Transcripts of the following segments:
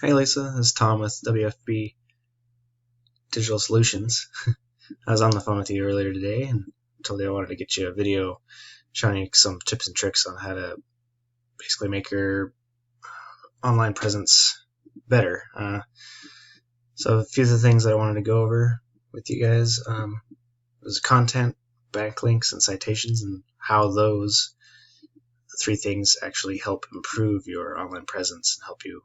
Hey Lisa, this is Tom with WFB Digital Solutions. I was on the phone with you earlier today and told you I wanted to get you a video showing you some tips and tricks on how to basically make your online presence better. So a few of the things that I wanted to go over with you guys was content, backlinks, and citations, and how those three things actually help improve your online presence and help you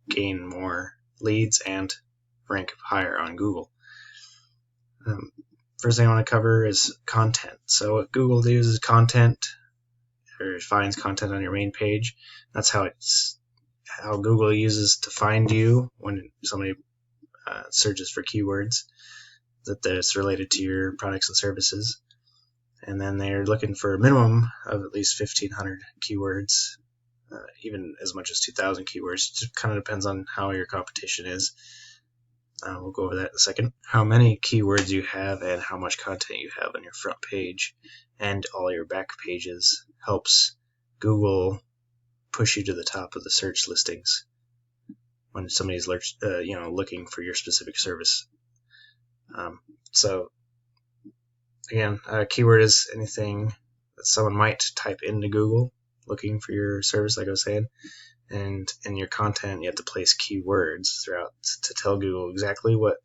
gain more leads and rank higher on Google. First thing I want to cover is content. So what Google uses content, or finds content on your main page. That's how Google uses to find you when somebody searches for keywords that's related to your products and services. And then they're looking for a minimum of at least 1,500 keywords, even as much as 2,000 keywords. It just kind of depends on how your competition is. We'll go over that in a second. How many keywords you have and how much content you have on your front page and all your back pages helps Google push you to the top of the search listings when somebody's looking for your specific service. So again, a keyword is anything that someone might type into Google looking for your service, like I was saying. And in your content, you have to place keywords throughout to tell Google exactly what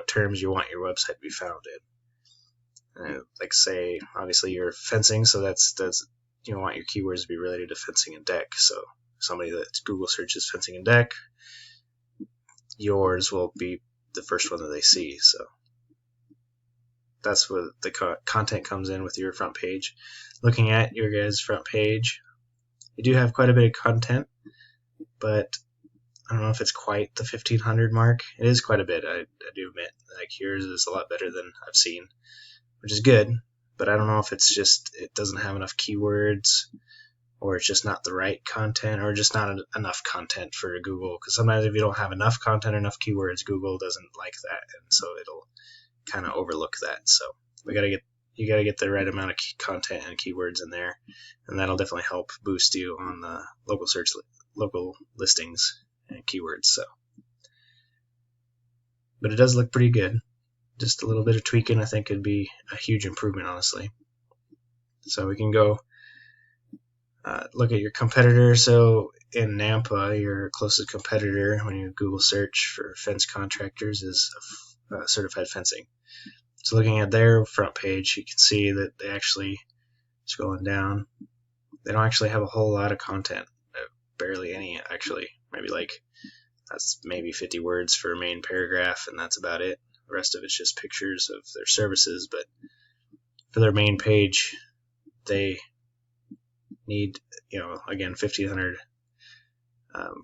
terms you want your website to be found in. Like say, obviously you're fencing, so that's you want your keywords to be related to fencing and deck. So somebody that Google searches fencing and deck, yours will be the first one that they see. So that's where the content comes in with your front page. Looking at your guys' front page, you do have quite a bit of content, but I don't know if it's quite the 1,500 mark. It is quite a bit, I do admit. Like yours is a lot better than I've seen, which is good, but I don't know if it's just it doesn't have enough keywords, or it's just not the right content, or just not enough content for Google. Because sometimes if you don't have enough content or enough keywords, Google doesn't like that, and so it'll kind of overlook that. So you gotta get the right amount of content and keywords in there, and that'll definitely help boost you on the local listings and keywords. So, but it does look pretty good. Just a little bit of tweaking, I think, could be a huge improvement, honestly. So we can go look at your competitor. So in Nampa, your closest competitor when you Google search for fence contractors is certified fencing. So looking at their front page, you can see that they actually, scrolling down, they don't actually have a whole lot of content. Barely any, actually. That's maybe 50 words for a main paragraph, and that's about it. The rest of it's just pictures of their services. But for their main page, they need, again, 1,500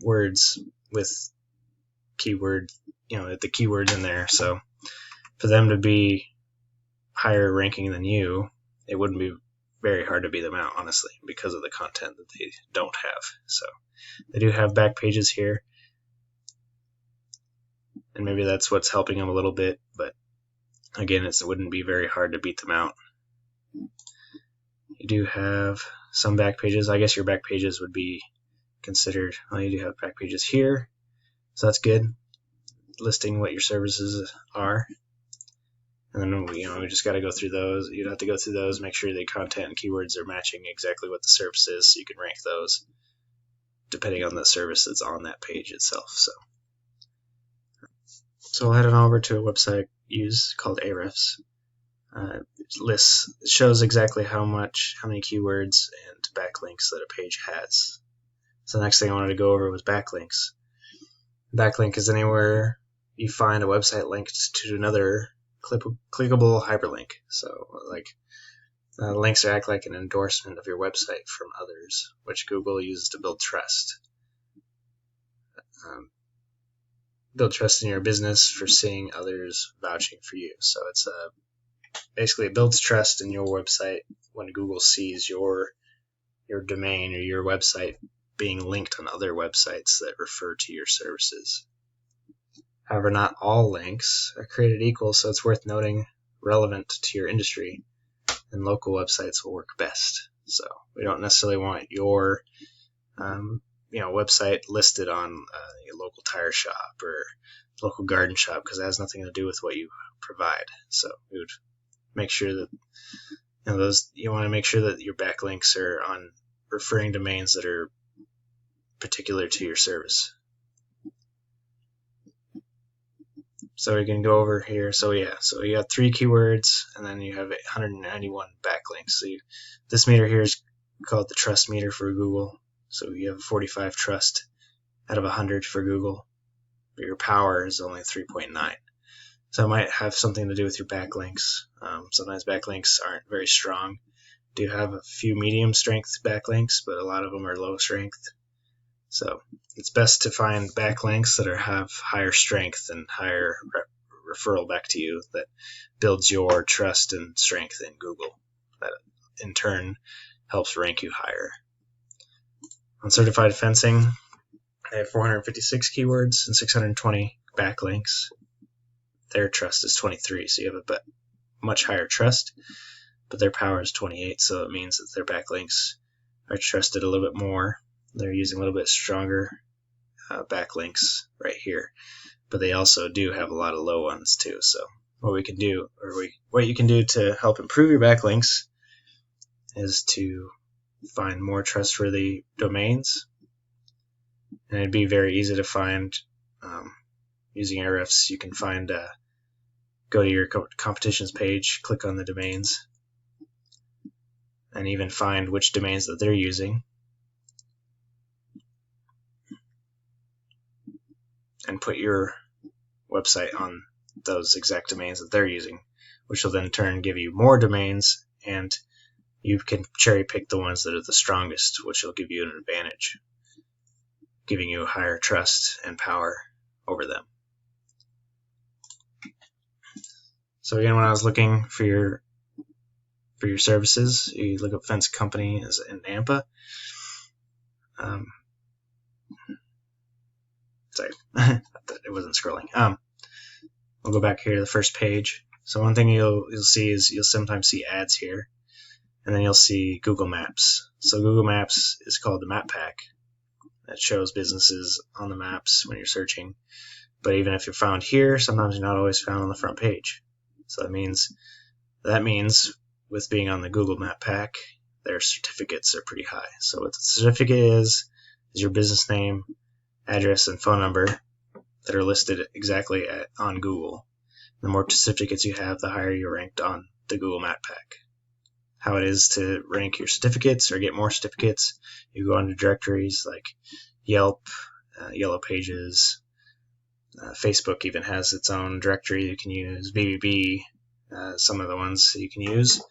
words with keyword, the keywords in there. So for them to be higher ranking than you, it wouldn't be very hard to beat them out, honestly, because of the content that they don't have. So they do have back pages here, and maybe that's what's helping them a little bit, but again, it wouldn't be very hard to beat them out. You do have some back pages. I guess your back pages would be considered, you do have back pages here, so that's good, listing what your services are. And then we just got to go through those. You'd have to go through those, make sure the content and keywords are matching exactly what the service is, so you can rank those depending on the service that's on that page itself. So we'll head on over to a website used called Ahrefs. It shows exactly how many keywords and backlinks that a page has. So the next thing I wanted to go over was backlinks. Backlink is anywhere you find a website linked to another clickable hyperlink. So links act like an endorsement of your website from others, which Google uses to build trust. Build trust in your business for seeing others vouching for you. So it's basically it builds trust in your website when Google sees your domain or your website being linked on other websites that refer to your services. However, not all links are created equal, so it's worth noting relevant to your industry, and local websites will work best. So we don't necessarily want your website listed on your local tire shop or local garden shop, because it has nothing to do with what you provide. So we would make sure that you want to make sure that your backlinks are on referring domains that are particular to your service. So we can go over here. So you got 3 keywords, and then you have 191 backlinks. So this meter here is called the trust meter for Google. So you have 45 trust out of 100 for Google, but your power is only 3.9. So it might have something to do with your backlinks. Sometimes backlinks aren't very strong. Do have a few medium strength backlinks, but a lot of them are low strength. So it's best to find backlinks that have higher strength and higher referral back to you that builds your trust and strength in Google. That in turn helps rank you higher. On certified fencing, I have 456 keywords and 620 backlinks. Their trust is 23, so you have a much higher trust, but their power is 28, so it means that their backlinks are trusted a little bit more. They're using a little bit stronger backlinks right here, but they also do have a lot of low ones too. So what you can do to help improve your backlinks is to find more trustworthy domains, and it'd be very easy to find using Ahrefs. You can find go to your competitions page, click on the domains, and even find which domains that they're using, and put your website on those exact domains that they're using, which will then in turn give you more domains, and you can cherry pick the ones that are the strongest, which will give you an advantage, giving you a higher trust and power over them. So again, when I was looking for your services, you look up fence company as in Nampa. Sorry, it wasn't scrolling. We'll go back here to the first page. So one thing you'll see is you'll sometimes see ads here, and then you'll see Google Maps. So Google Maps is called the map pack. That shows businesses on the maps when you're searching. But even if you're found here, sometimes you're not always found on the front page. So that means with being on the Google Map Pack, their certificates are pretty high. So what the certificate is your business name, address, and phone number that are listed exactly on Google. The more certificates you have, the higher you're ranked on the Google Map Pack. How it is to rank your certificates or get more certificates, you go into directories like Yelp, Yellow Pages, Facebook even has its own directory you can use, BBB, some of the ones that you can use.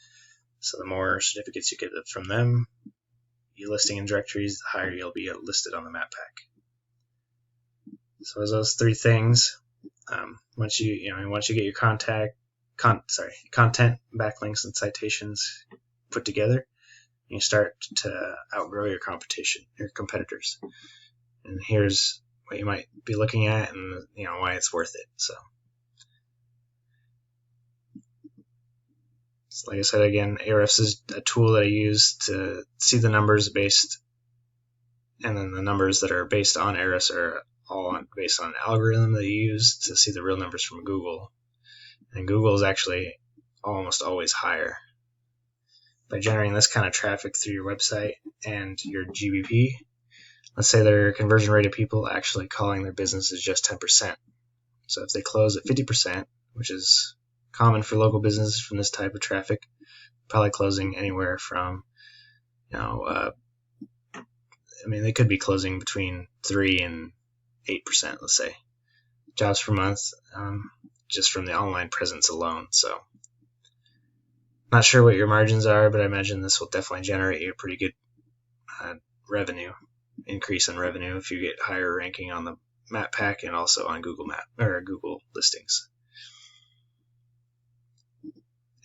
So the more certificates you get from them, you listing in directories, the higher you'll be listed on the map pack. So as those 3 things, once you get your content, backlinks, and citations put together, you start to outgrow your competitors. And here's what you might be looking at, and why it's worth it. So like I said again, Ahrefs is a tool that I use to see the numbers based, and then the numbers that are based on Ahrefs are all based on an algorithm that you use to see the real numbers from Google. And Google is actually almost always higher. By generating this kind of traffic through your website and your GBP, let's say their conversion rate of people actually calling their business is just 10%. So if they close at 50%, which is common for local businesses from this type of traffic, probably closing anywhere from, they could be closing between 3 and 8%, let's say, jobs per month, just from the online presence alone. So not sure what your margins are, but I imagine this will definitely generate you a pretty good increase in revenue if you get higher ranking on the map pack and also on Google Google listings.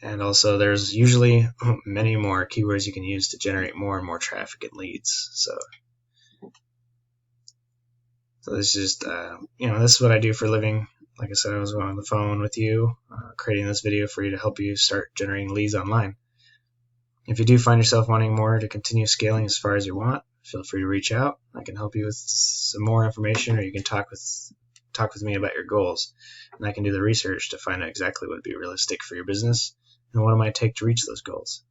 And also there's usually many more keywords you can use to generate more and more traffic and leads. So this is just, this is what I do for a living. Like I said, I was on the phone with you, creating this video for you to help you start generating leads online. If you do find yourself wanting more to continue scaling as far as you want, feel free to reach out. I can help you with some more information, or you can talk with me about your goals, and I can do the research to find out exactly what would be realistic for your business and what it might take to reach those goals.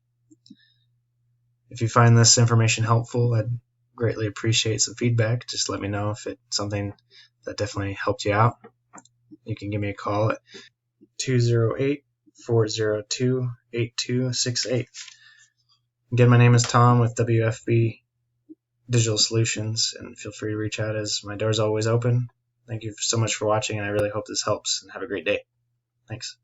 If you find this information helpful, I'd greatly appreciate some feedback. Just let me know if it's something that definitely helped you out. You can give me a call at 208-402-8268. Again, my name is Tom with WFB Digital Solutions, and feel free to reach out as my door's always open. Thank you so much for watching, and I really hope this helps, and have a great day. Thanks.